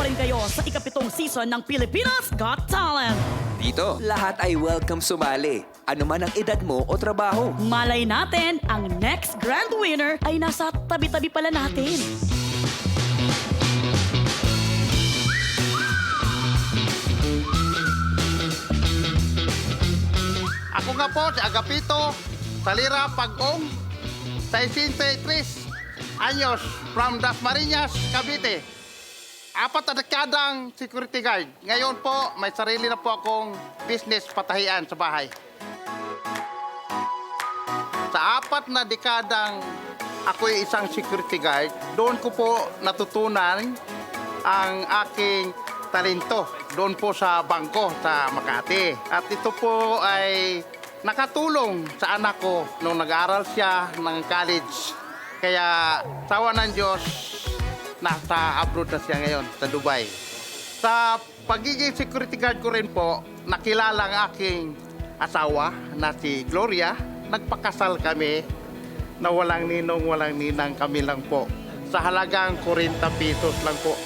pa rin kayo sa ika-7 season ng Pilipinas Got Talent. Dito, lahat ay welcome sumali. Ano man ang edad mo o trabaho. Malay natin, ang next grand winner ay nasa tabi-tabi pala natin. Ako nga po si Agapito Salira Pag-ong, 63 anyos, from Dasmariñas, Cavite. 4 na dekadang security guard. Ngayon po, may sarili na po akong business patahian sa bahay. Sa 4 na dekadang ako'y isang security guard, doon ko po natutunan ang aking talento doon po sa bangko sa Makati. At ito po ay nakatulong sa anak ko nung nag-aaral siya ng college. Kaya tawa ng Diyos, nasa abroad na siya ngayon sa Dubai. Sa pagiging security guard ko rin po, nakilala ang aking asawa na si Gloria. Nagpakasal kami na walang ninong, walang ninang, kami lang po. Sa halagang 40 pesos lang po.